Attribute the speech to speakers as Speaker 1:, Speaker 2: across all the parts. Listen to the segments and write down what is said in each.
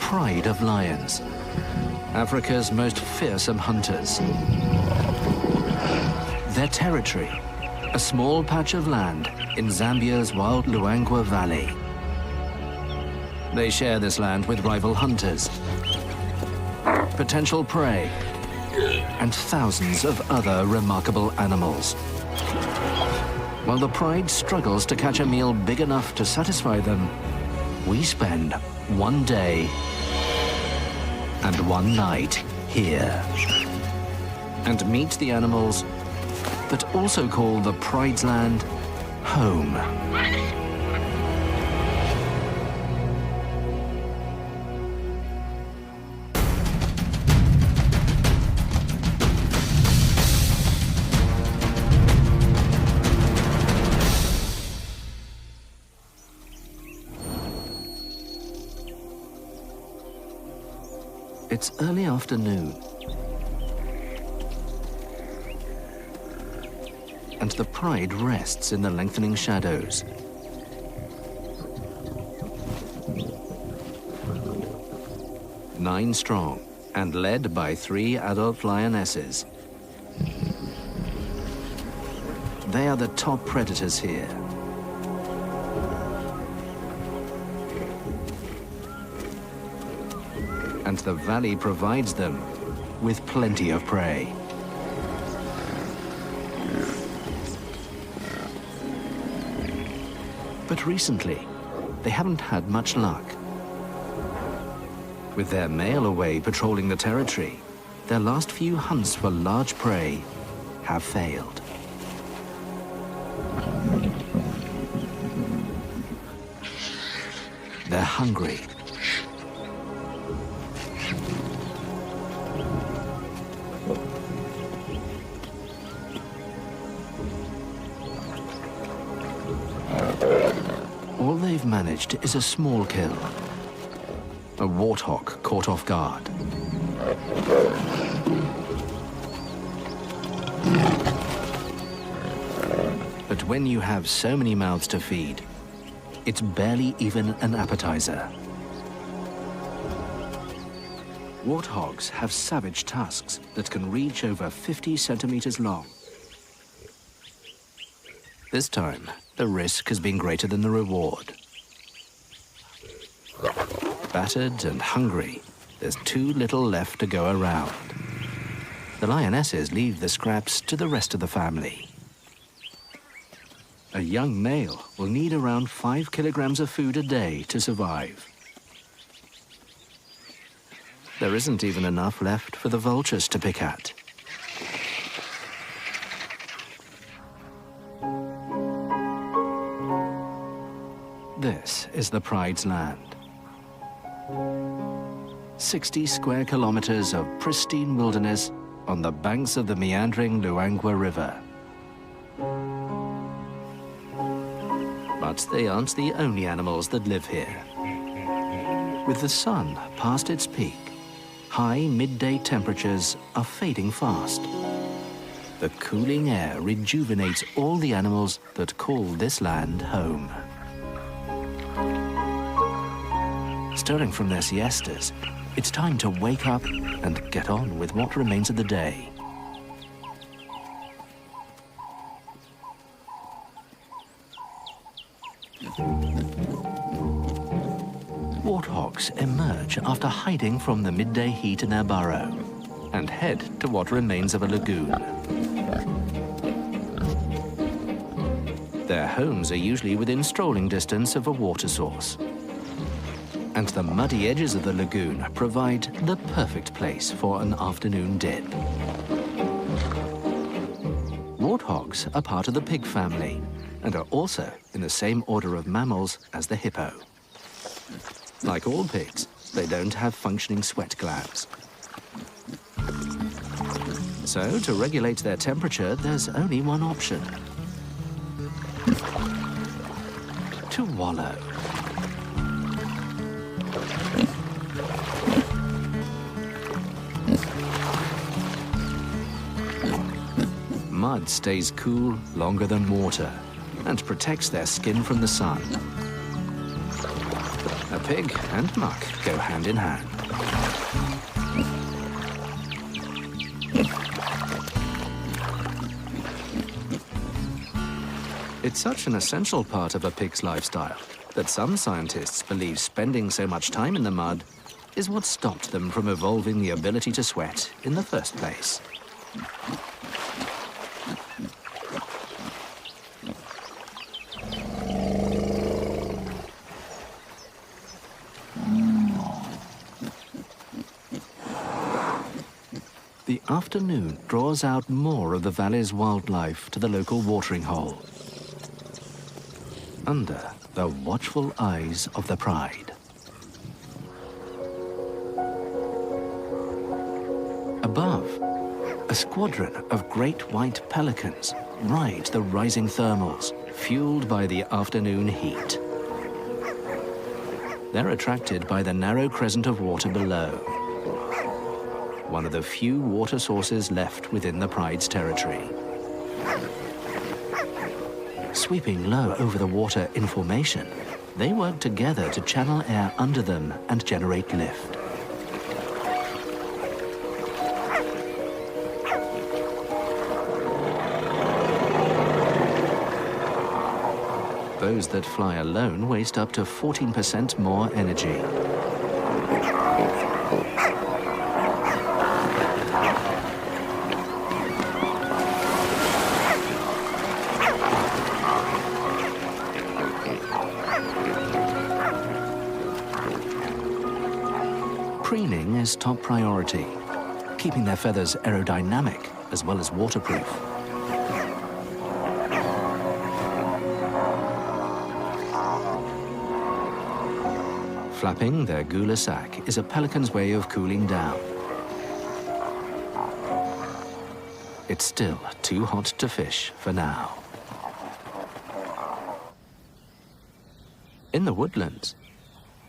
Speaker 1: pride of lions, Africa's most fearsome hunters. Their territory, a small patch of land in Zambia's wild Luangwa Valley. They share this land with rival hunters, potential prey, and thousands of other remarkable animals. While the pride struggles to catch a meal big enough to satisfy them, we spend one day and one night here and meet the animals that also call the pride's land home. It's early afternoon, and the pride rests in the lengthening shadows. Nine strong and led by 3 adult lionesses. They are the top predators here. And the valley provides them with plenty of prey. But recently, they haven't had much luck. With their male away patrolling the territory, their last few hunts for large prey have failed. They're hungry. All they've managed is a small kill. A warthog caught off guard. But when you have so many mouths to feed, it's barely even an appetizer. Warthogs have savage tusks that can reach over 50 centimeters long. This time, the risk has been greater than the reward. Battered and hungry, there's too little left to go around. The lionesses leave the scraps to the rest of the family. A young male will need around 5 kilograms of food a day to survive. There isn't even enough left for the vultures to pick at. This is the pride's land. 60 square kilometers of pristine wilderness on the banks of the meandering Luangwa River. But they aren't the only animals that live here. With the sun past its peak, high midday temperatures are fading fast. The cooling air rejuvenates all the animals that call this land home. Stirring from their siestas, it's time to wake up and get on with what remains of the day. Warthogs emerge after hiding from the midday heat in their burrow and head to what remains of a lagoon. Their homes are usually within strolling distance of a water source. And the muddy edges of the lagoon provide the perfect place for an afternoon dip. Warthogs are part of the pig family and are also in the same order of mammals as the hippo. Like all pigs, they don't have functioning sweat glands. So, to regulate their temperature, there's only one option: to wallow. Mud stays cool longer than water and protects their skin from the sun. A pig and muck go hand in hand. It's such an essential part of a pig's lifestyle that some scientists believe spending so much time in the mud is what stopped them from evolving the ability to sweat in the first place. The afternoon draws out more of the valley's wildlife to the local watering hole, under the watchful eyes of the Pride. Above, a squadron of great white pelicans ride the rising thermals, fueled by the afternoon heat. They're attracted by the narrow crescent of water below, one of the few water sources left within the Pride's territory. Sweeping low over the water in formation, they work together to channel air under them and generate lift. Those that fly alone waste up to 14% more energy. Preening is top priority, keeping their feathers aerodynamic as well as waterproof. Flapping their gular sac is a pelican's way of cooling down. It's still too hot to fish for now. In the woodlands,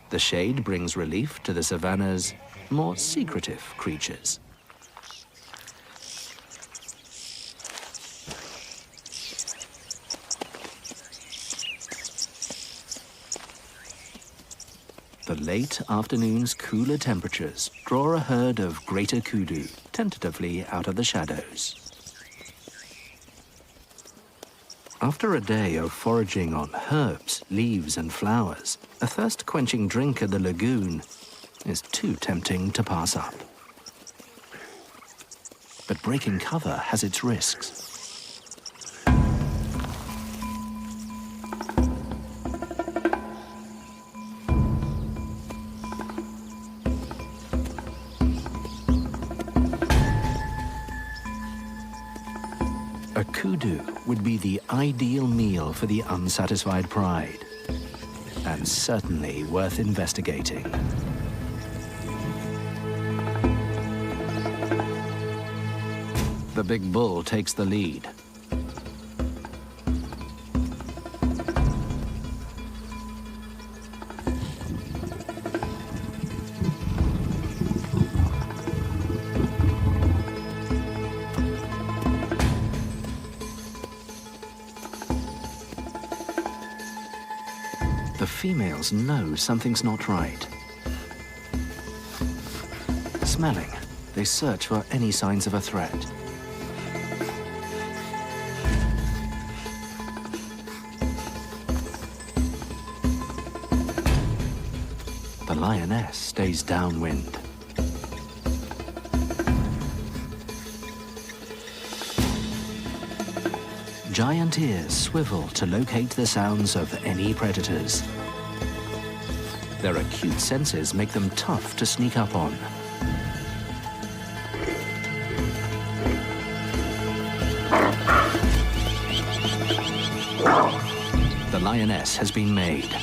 Speaker 1: the shade brings relief to the savanna's more secretive creatures. The late afternoon's cooler temperatures draw a herd of greater kudu tentatively out of the shadows. After a day of foraging on herbs, leaves and flowers, a thirst-quenching drink at the lagoon is too tempting to pass up. But breaking cover has its risks. A kudu would be the ideal meal for the unsatisfied pride, and certainly worth investigating. The big bull takes the lead. The females know something's not right. Smelling, they search for any signs of a threat. The lioness stays downwind. Giant ears swivel to locate the sounds of any predators. Their acute senses make them tough to sneak up on. The lioness has been made.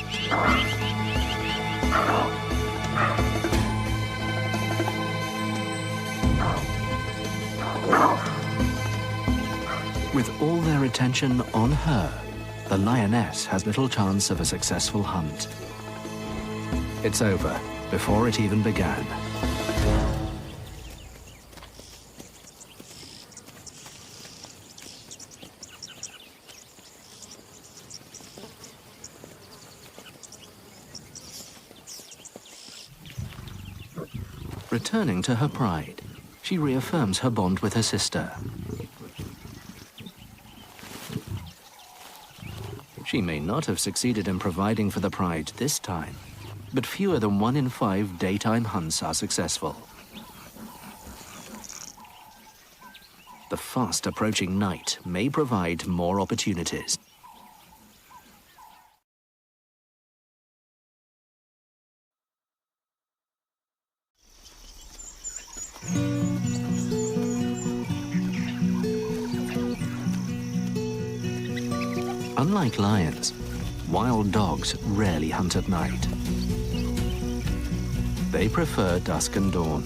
Speaker 1: With all their attention on her, the lioness has little chance of a successful hunt. It's over before it even began. Returning to her pride, she reaffirms her bond with her sister. She may not have succeeded in providing for the pride this time, but fewer than 1 in 5 daytime hunts are successful. The fast approaching night may provide more opportunities. Unlike lions, wild dogs rarely hunt at night. They prefer dusk and dawn.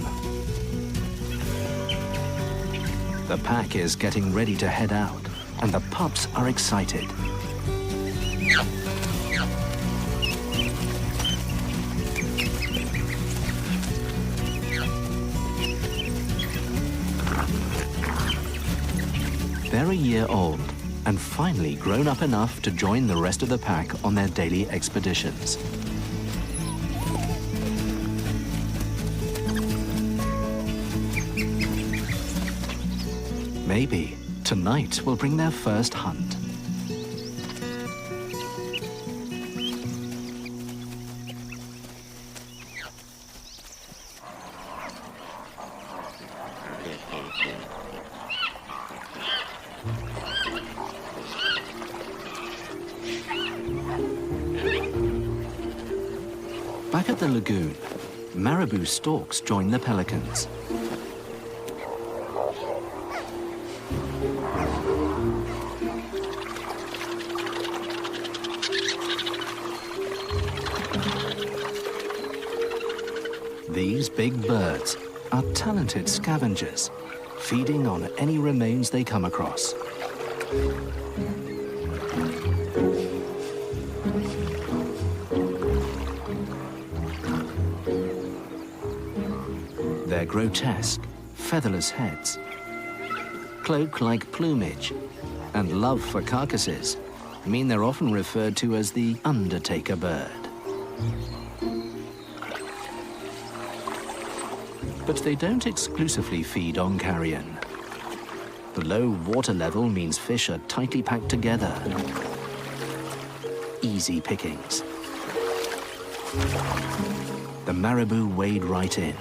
Speaker 1: The pack is getting ready to head out, and the pups are excited. They're a year old and finally grown up enough to join the rest of the pack on their daily expeditions. Maybe tonight will bring their first hunt. Back at the lagoon, marabou storks join the pelicans. These big birds are talented scavengers, feeding on any remains they come across. Their grotesque, featherless heads, cloak-like plumage, and love for carcasses mean they're often referred to as the undertaker bird. But they don't exclusively feed on carrion. The low water level means fish are tightly packed together. Easy pickings. The marabou wade right in.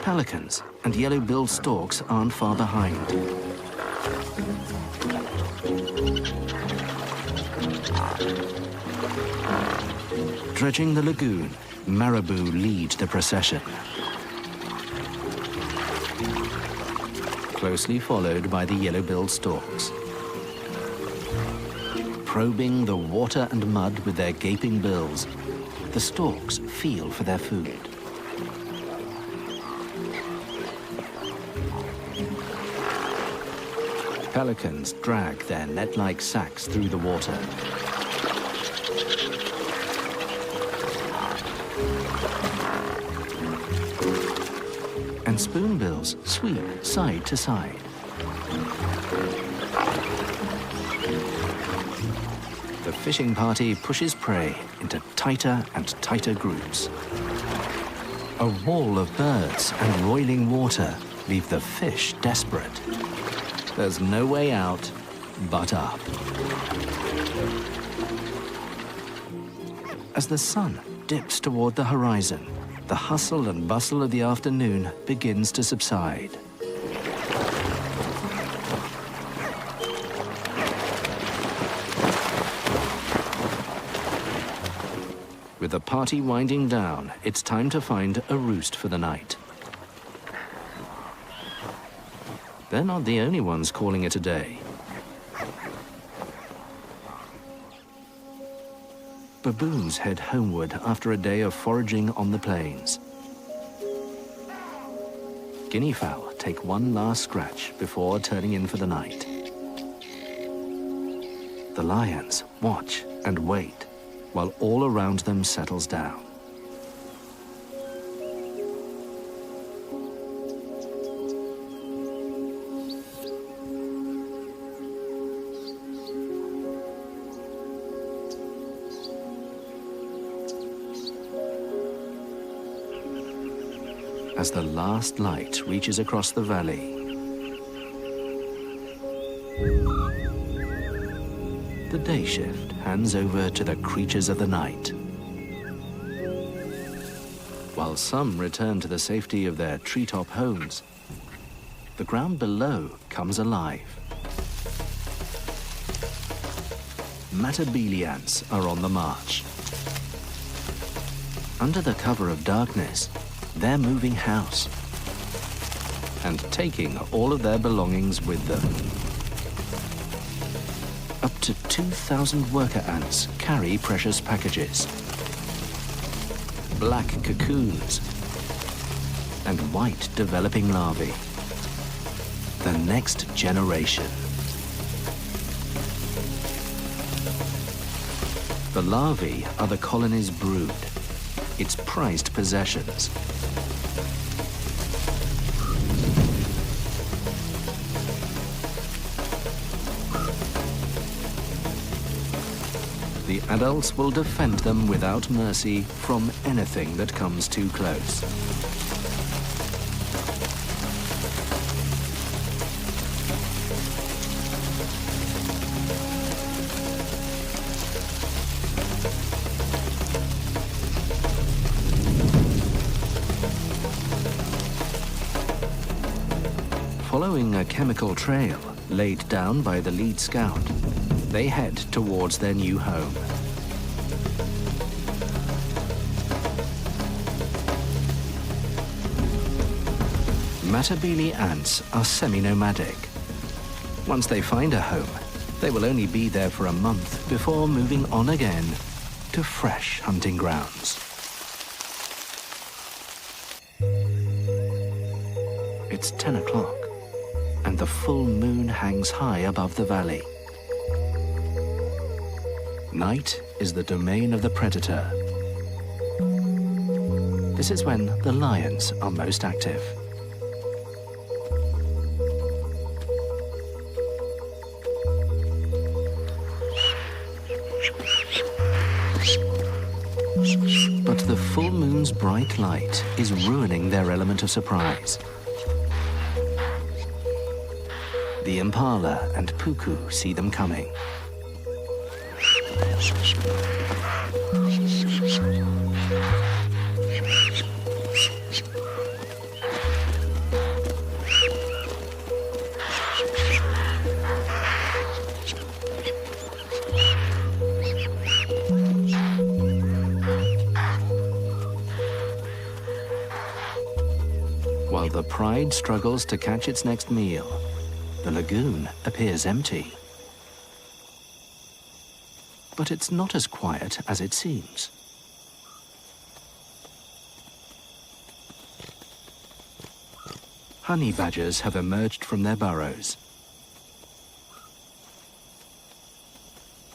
Speaker 1: Pelicans and yellow-billed storks aren't far behind. Dredging the lagoon, marabou lead the procession. Closely followed by the yellow-billed storks. Probing the water and mud with their gaping bills, the storks feel for their food. Pelicans drag their net-like sacks through the water. And spoonbills sweep side to side. The fishing party pushes prey into tighter and tighter groups. A wall of birds and roiling water leave the fish desperate. There's no way out but up. As the sun dips toward the horizon, the hustle and bustle of the afternoon begins to subside. With the party winding down, it's time to find a roost for the night. They're not the only ones calling it a day. Baboons head homeward after a day of foraging on the plains. Guinea fowl take one last scratch before turning in for the night. The lions watch and wait while all around them settles down. as the last light reaches across the valley. The day shift hands over to the creatures of the night. While some return to the safety of their treetop homes, the ground below comes alive. Matabele ants are on the march. Under the cover of darkness, they're moving house and taking all of their belongings with them. Up to 2,000 worker ants carry precious packages. Black cocoons and white developing larvae. The next generation. The larvae are the colony's brood, its prized possessions. The adults will defend them without mercy from anything that comes too close. Following a chemical trail laid down by the lead scout, they head towards their new home. Matabele ants are semi-nomadic. Once they find a home, they will only be there for a month before moving on again to fresh hunting grounds. It's 10 o'clock, and the full moon hangs high above the valley. Night is the domain of the predator. This is when the lions are most active. But the full moon's bright light is ruining their element of surprise. The impala and puku see them coming. While the pride struggles to catch its next meal, the lagoon appears empty. But it's not as quiet as it seems. Honey badgers have emerged from their burrows.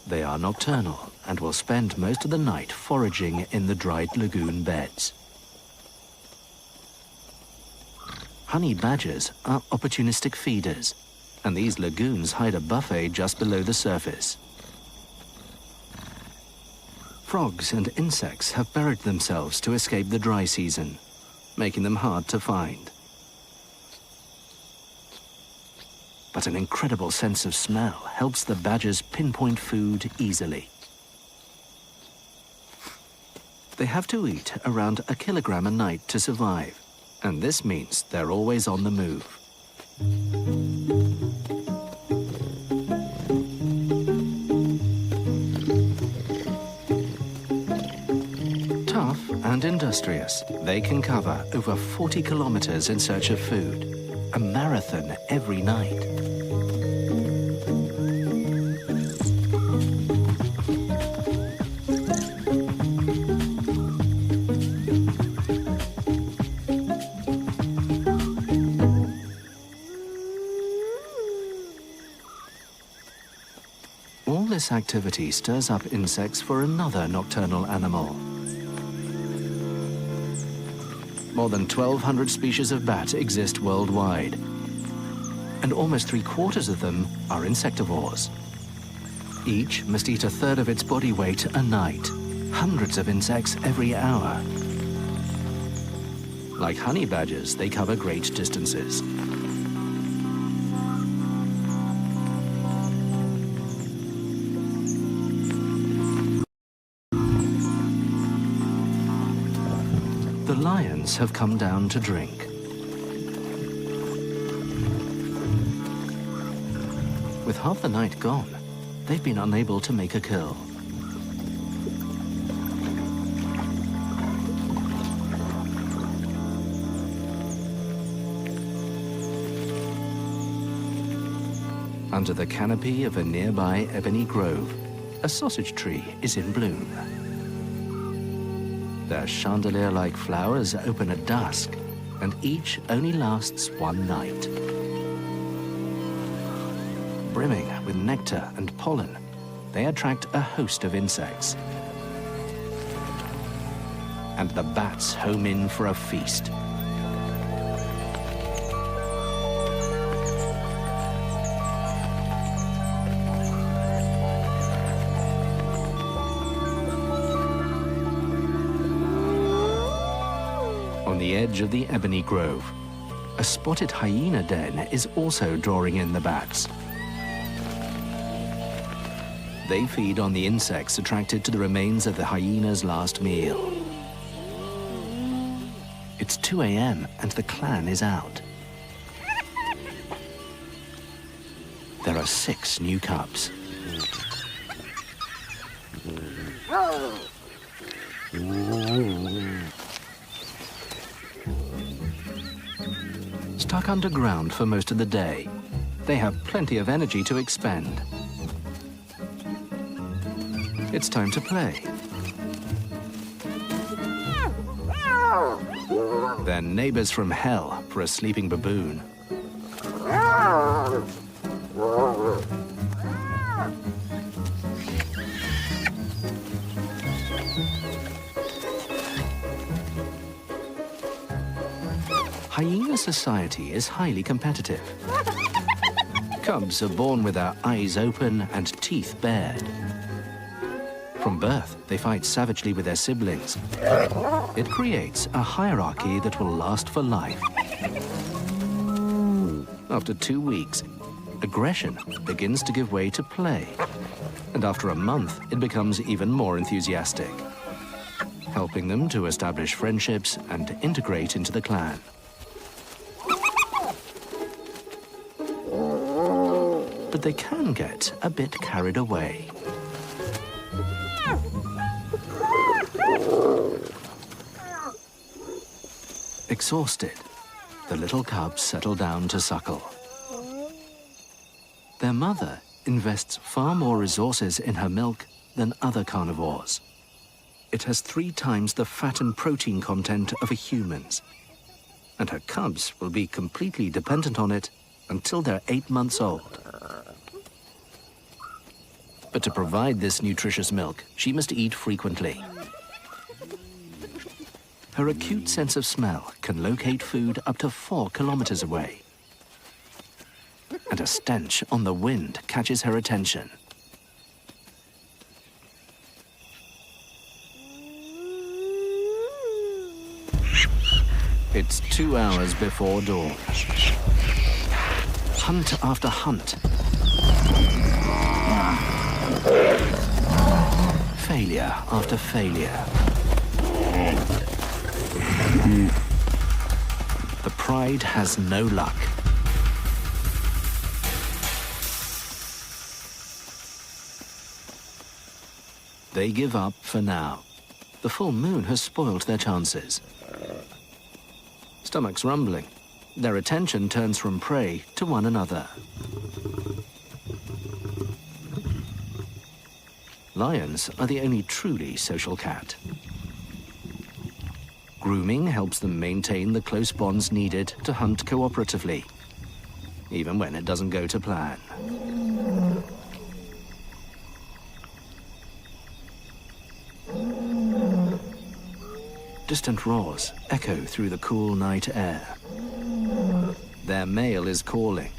Speaker 1: They are nocturnal and will spend most of the night foraging in the dried lagoon beds. Honey badgers are opportunistic feeders, and these lagoons hide a buffet just below the surface. Frogs and insects have buried themselves to escape the dry season, making them hard to find. But an incredible sense of smell helps the badgers pinpoint food easily. They have to eat around 1 kilogram a night to survive, and this means they're always on the move. Tough and industrious, they can cover over 40 kilometers in search of food, a marathon every night. All this activity stirs up insects for another nocturnal animal. More than 1,200 species of bat exist worldwide, and almost 3/4 of them are insectivores. Each must eat 1/3 of its body weight a night, hundreds of insects every hour. Like honey badgers, they cover great distances. The lions have come down to drink. With half the night gone, they've been unable to make a kill. Under the canopy of a nearby ebony grove, a sausage tree is in bloom. Their chandelier-like flowers open at dusk, and each only lasts one night. Brimming with nectar and pollen, they attract a host of insects. And the bats home in for a feast. On the edge of the ebony grove, a spotted hyena den is also drawing in the bats. They feed on the insects attracted to the remains of the hyena's last meal. It's 2 a.m. and the clan is out. There are 6 new cubs. Stuck underground for most of the day, they have plenty of energy to expend. It's time to play. They're neighbors from hell for a sleeping baboon. Hyena society is highly competitive. Cubs are born with their eyes open and teeth bared. From birth, they fight savagely with their siblings. It creates a hierarchy that will last for life. After 2 weeks, aggression begins to give way to play. And after a month, it becomes even more enthusiastic, helping them to establish friendships and integrate into the clan. But they can get a bit carried away. Exhausted, the little cubs settle down to suckle. Their mother invests far more resources in her milk than other carnivores. It has 3 times the fat and protein content of a human's, and her cubs will be completely dependent on it until they're 8 months old. But to provide this nutritious milk, she must eat frequently. Her acute sense of smell can locate food up to 4 kilometers away. And a stench on the wind catches her attention. It's 2 hours before dawn. Hunt after hunt. Failure after failure. The pride has no luck. They give up for now. The full moon has spoiled their chances. Stomachs rumbling, their attention turns from prey to one another. Lions are the only truly social cat. Grooming helps them maintain the close bonds needed to hunt cooperatively, even when it doesn't go to plan. Distant roars echo through the cool night air. Their male is calling,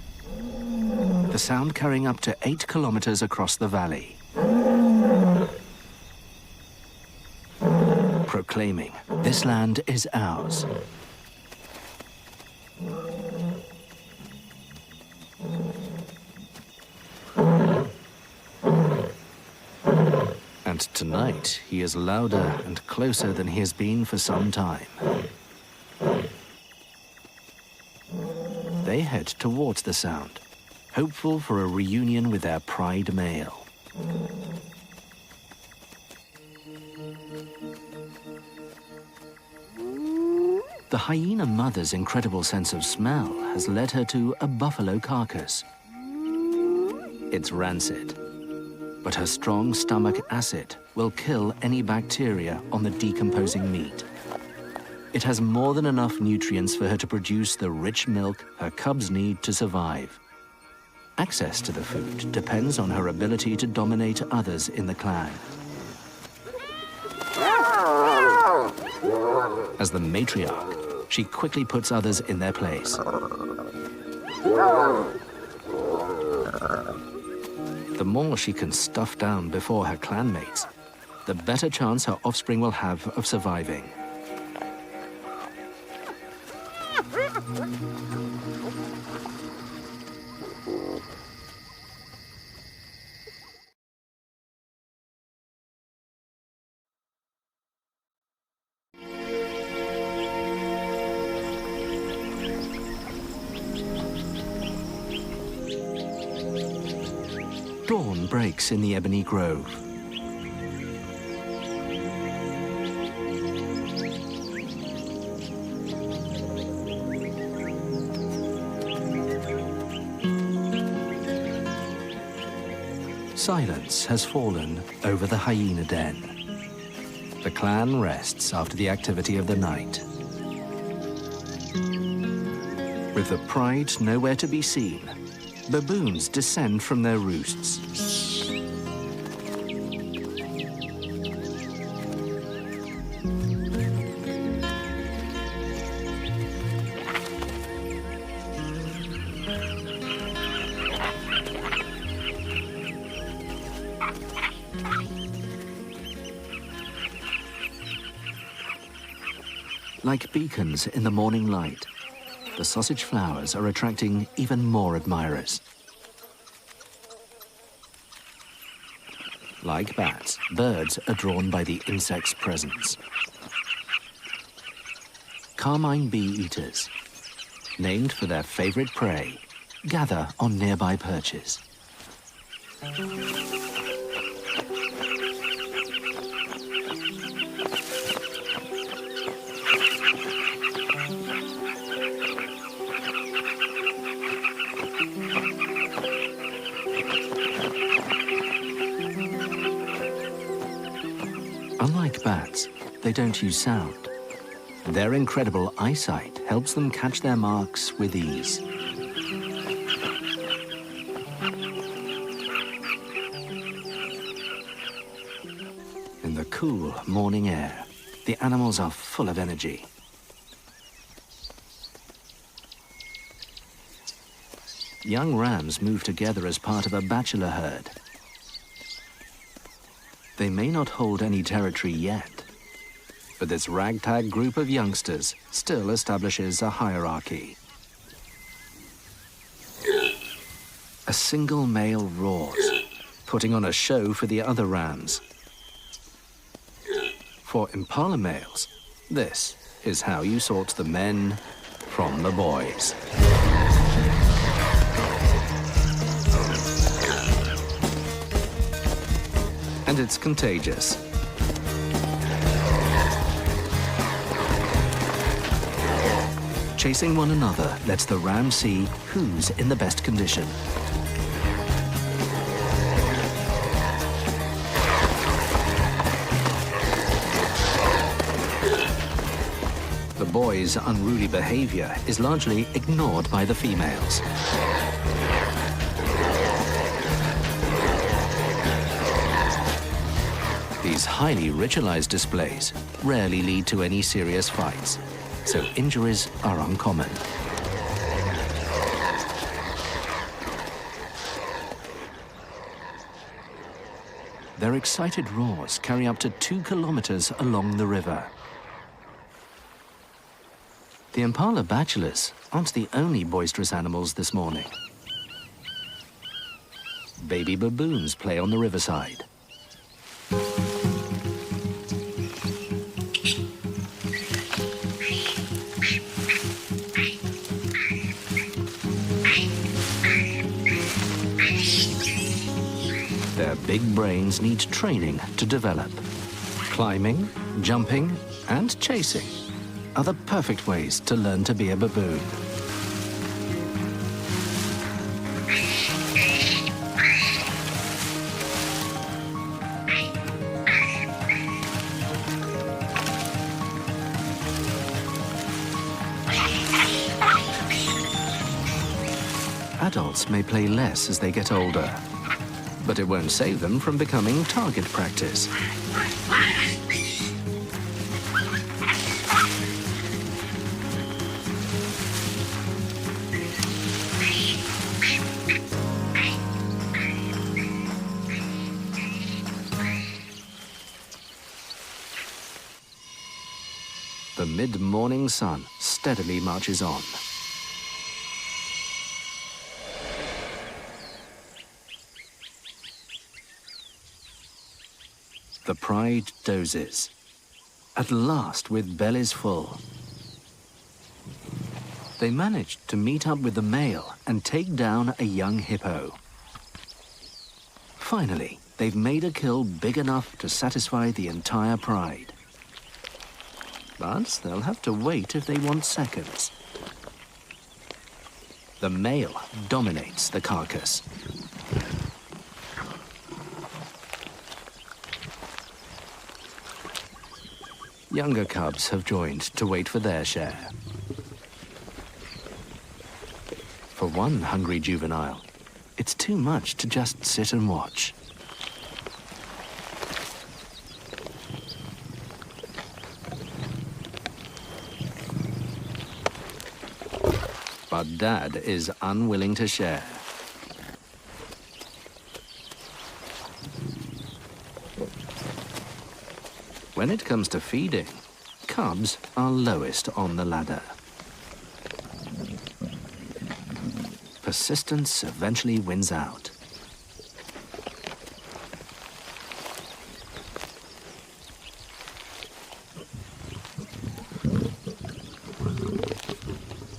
Speaker 1: the sound carrying up to 8 kilometers across the valley, proclaiming this land is ours. Tonight, he is louder and closer than he has been for some time. They head towards the sound, hopeful for a reunion with their pride male. The hyena mother's incredible sense of smell has led her to a buffalo carcass. It's rancid, but her strong stomach acid will kill any bacteria on the decomposing meat. It has more than enough nutrients for her to produce the rich milk her cubs need to survive. Access to the food depends on her ability to dominate others in the clan. As the matriarch, she quickly puts others in their place. The more she can stuff down before her clanmates, the better chance her offspring will have of surviving. Dawn breaks in the ebony grove. Silence has fallen over the hyena den. The clan rests after the activity of the night. With the pride nowhere to be seen, baboons descend from their roosts. Like beacons in the morning light, the sausage flowers are attracting even more admirers. Like bats, birds are drawn by the insect's presence. Carmine bee-eaters, named for their favorite prey, gather on nearby perches. Unlike bats, they don't use sound. Their incredible eyesight helps them catch their marks with ease. In the cool morning air, the animals are full of energy. Young rams move together as part of a bachelor herd. They may not hold any territory yet, but this ragtag group of youngsters still establishes a hierarchy. A single male roars, putting on a show for the other rams. For impala males, this is how you sort the men from the boys. And it's contagious. Chasing one another lets the ram see who's in the best condition. The boys' unruly behavior is largely ignored by the females. These highly ritualized displays rarely lead to any serious fights, so injuries are uncommon. Their excited roars carry up to 2 kilometers along the river. The impala bachelors aren't the only boisterous animals this morning. Baby baboons play on the riverside. big brains need training to develop. Climbing, jumping, and chasing are the perfect ways to learn to be a baboon. Adults may play less as they get older, but it won't save them from becoming target practice. The mid-morning sun steadily marches on. The pride dozes, at last with bellies full. They managed to meet up with the male and take down a young hippo. Finally, they've made a kill big enough to satisfy the entire pride. But they'll have to wait if they want seconds. The male dominates the carcass. Younger cubs have joined to wait for their share. For one hungry juvenile, it's too much to just sit and watch. But Dad is unwilling to share. When it comes to feeding, cubs are lowest on the ladder. Persistence eventually wins out.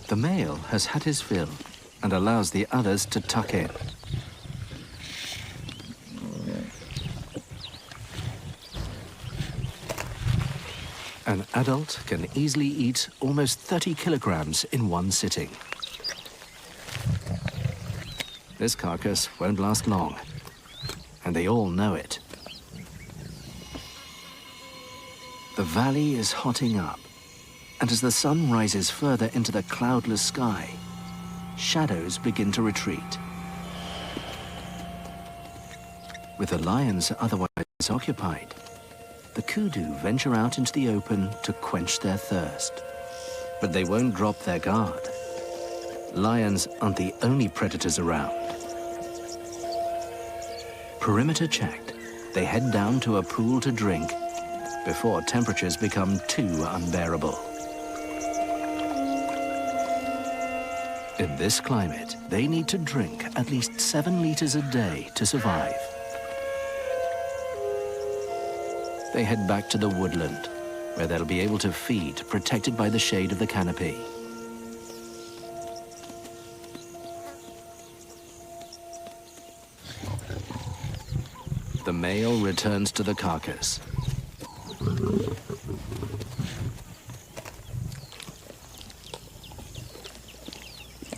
Speaker 1: The male has had his fill and allows the others to tuck in. An adult can easily eat almost 30 kilograms in one sitting. This carcass won't last long, and they all know it. The valley is hotting up, and as the sun rises further into the cloudless sky, shadows begin to retreat. With the lions otherwise occupied, the kudu venture out into the open to quench their thirst. But they won't drop their guard. Lions aren't the only predators around. Perimeter checked, they head down to a pool to drink before temperatures become too unbearable. In this climate, they need to drink at least 7 liters a day to survive. They head back to the woodland, where they'll be able to feed, protected by the shade of the canopy. The male returns to the carcass.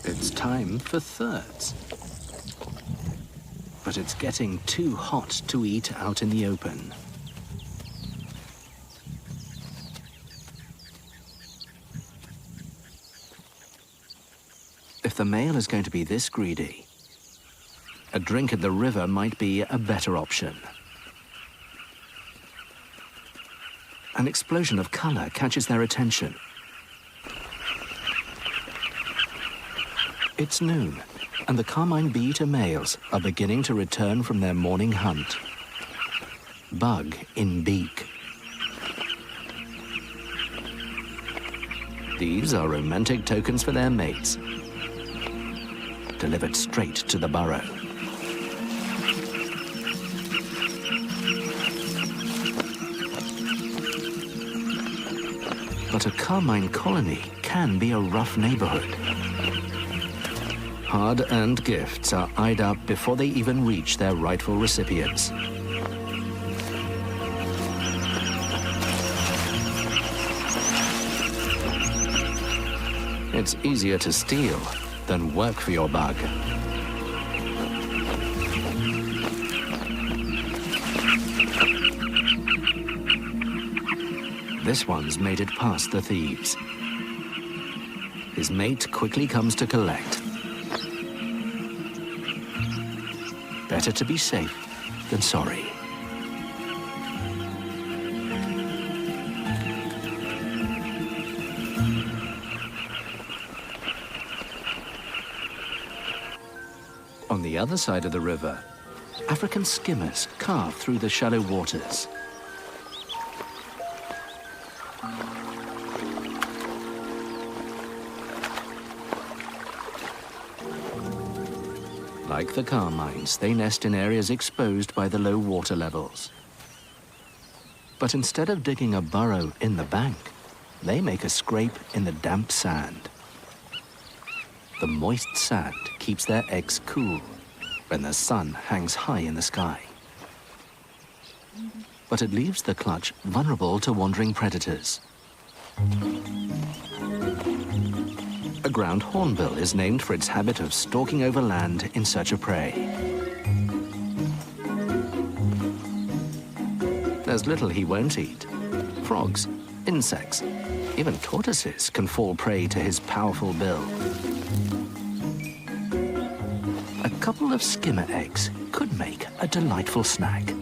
Speaker 1: It's time for thirds. But it's getting too hot to eat out in the open. If the male is going to be this greedy, a drink at the river might be a better option. An explosion of color catches their attention. It's noon, and the carmine bee-eater males are beginning to return from their morning hunt. Bug in beak. These are romantic tokens for their mates, delivered straight to the burrow. But a carmine colony can be a rough neighborhood. Hard-earned gifts are eyed up before they even reach their rightful recipients. It's easier to steal than work for your bug. This one's made it past the thieves. His mate quickly comes to collect. Better to be safe than sorry. On the other side of the river, African skimmers carve through the shallow waters. Like the carmines, they nest in areas exposed by the low water levels. But instead of digging a burrow in the bank, they make a scrape in the damp sand. The moist sand keeps their eggs cool when the sun hangs high in the sky. But it leaves the clutch vulnerable to wandering predators. A ground hornbill is named for its habit of stalking over land in search of prey. There's little he won't eat. Frogs, insects, even tortoises can fall prey to his powerful bill. A couple of skimmer eggs could make a delightful snack.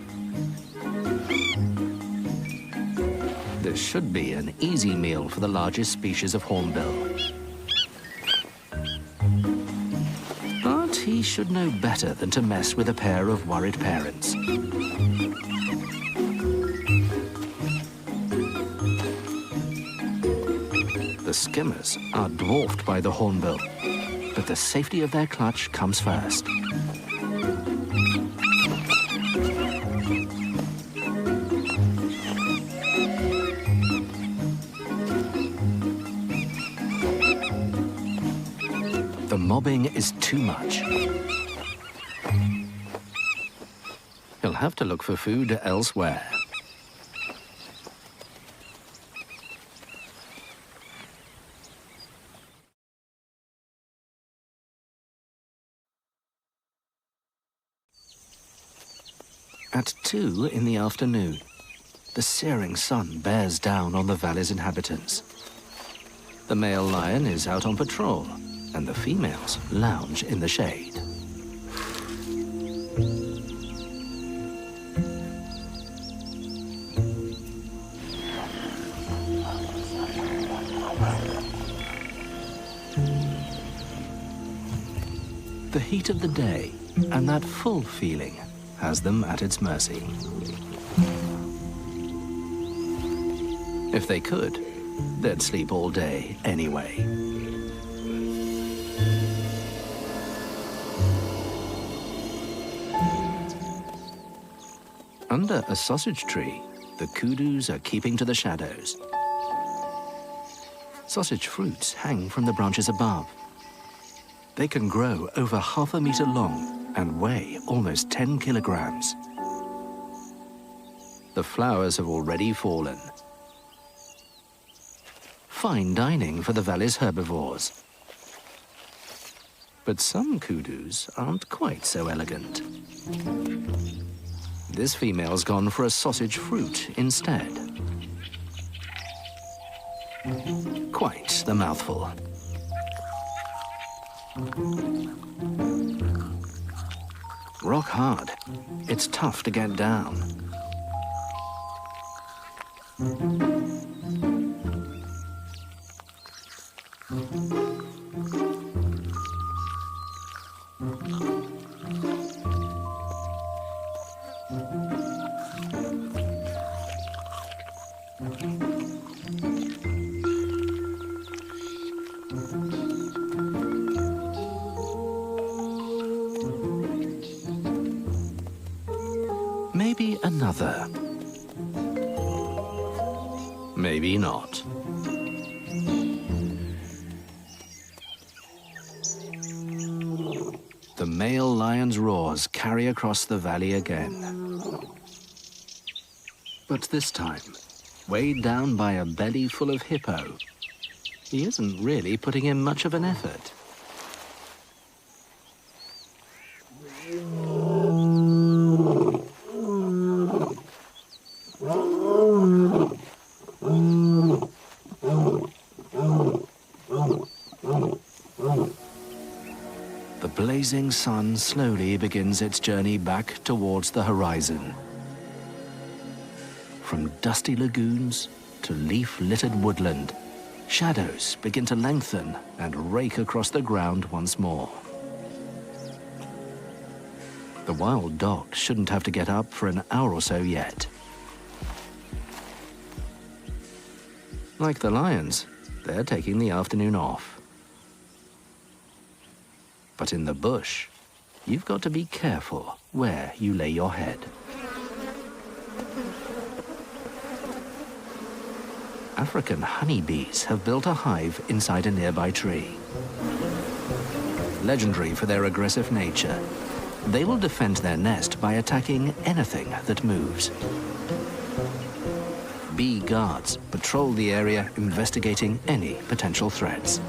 Speaker 1: This should be an easy meal for the largest species of hornbill. But he should know better than to mess with a pair of worried parents. The skimmers are dwarfed by the hornbill, but the safety of their clutch comes first. The mobbing is too much. He'll have to look for food elsewhere. At 2 in the afternoon, the searing sun bears down on the valley's inhabitants. The male lion is out on patrol, and the females lounge in the shade. The heat of the day and that full feeling has them at its mercy. If they could, they'd sleep all day anyway. Under a sausage tree, the kudus are keeping to the shadows. Sausage fruits hang from the branches above. They can grow over ½ a meter long and weigh almost 10 kilograms. The flowers have already fallen. Fine dining for the valley's herbivores. But some kudus aren't quite so elegant. This female's gone for a sausage fruit instead. Quite the mouthful. Rock hard. It's tough to get down. Maybe another. Maybe not. male lion's roars carry across the valley again. But this time, weighed down by a belly full of hippo, he isn't really putting in much of an effort. The blazing sun slowly begins its journey back towards the horizon. From dusty lagoons to leaf-littered woodland, shadows begin to lengthen and rake across the ground once more. The wild dog shouldn't have to get up for an hour or so yet. Like the lions, they're taking the afternoon off. But in the bush, you've got to be careful where you lay your head. African honeybees have built a hive inside a nearby tree. Legendary for their aggressive nature, they will defend their nest by attacking anything that moves. Bee guards patrol the area, investigating any potential threats.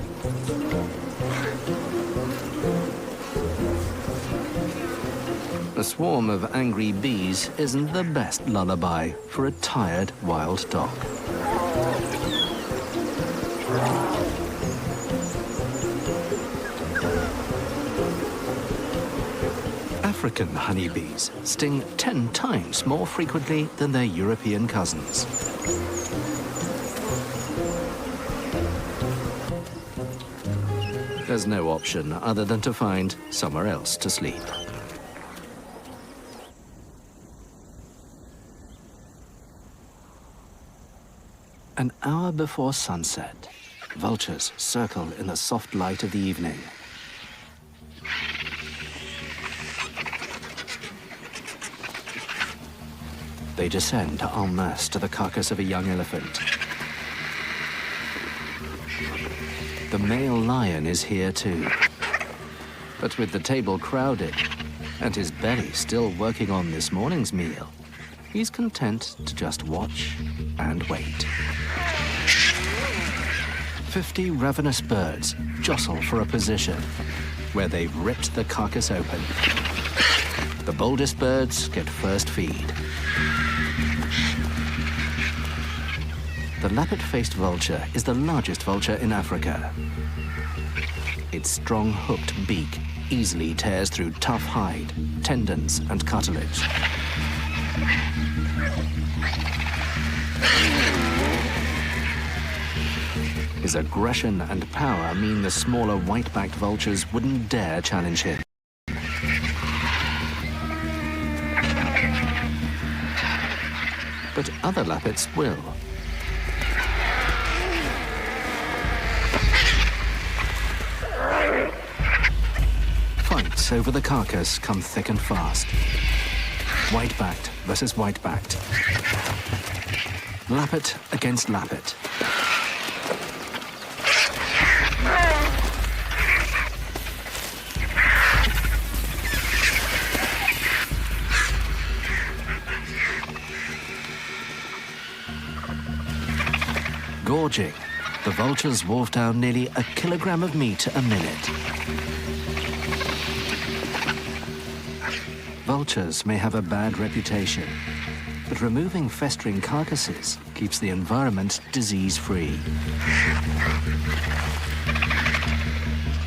Speaker 1: A swarm of angry bees isn't the best lullaby for a tired wild dog. African honeybees sting 10 times more frequently than their European cousins. There's no option other than to find somewhere else to sleep. An hour before sunset, vultures circle in the soft light of the evening. They descend en masse to the carcass of a young elephant. The male lion is here too. But with the table crowded and his belly still working on this morning's meal, he's content to just watch and wait. 50 ravenous birds jostle for a position where they've ripped the carcass open. The boldest birds get first feed. The lappet-faced vulture is the largest vulture in Africa. Its strong hooked beak easily tears through tough hide, tendons, and cartilage. His aggression and power mean the smaller white-backed vultures wouldn't dare challenge him. But other lappets will. Fights over the carcass come thick and fast. White-backed versus white-backed. Lappet against lappet. Gorging, the vultures wolf down nearly a kilogram of meat a minute. Vultures may have a bad reputation, but removing festering carcasses keeps the environment disease-free.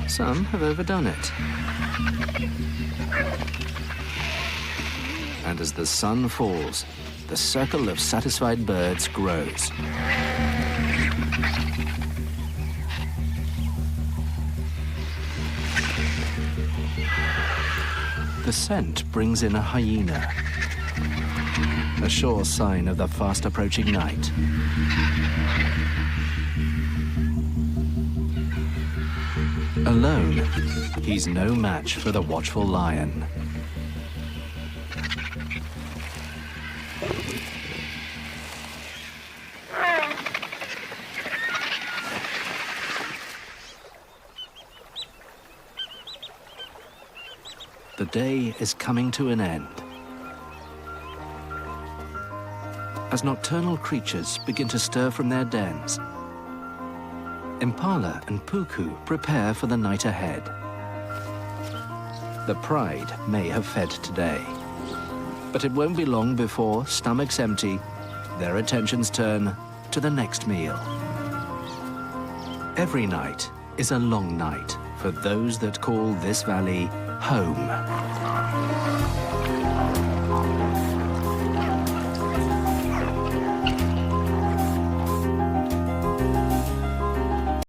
Speaker 1: Some have overdone it. And as the sun falls, the circle of satisfied birds grows. The scent brings in a hyena, a sure sign of the fast-approaching night. Alone, he's no match for the watchful lion. The day is coming to an end. As nocturnal creatures begin to stir from their dens, impala and puku prepare for the night ahead. The pride may have fed today, but it won't be long before, stomachs empty, their attentions turn to the next meal. Every night is a long night for those that call this valley home.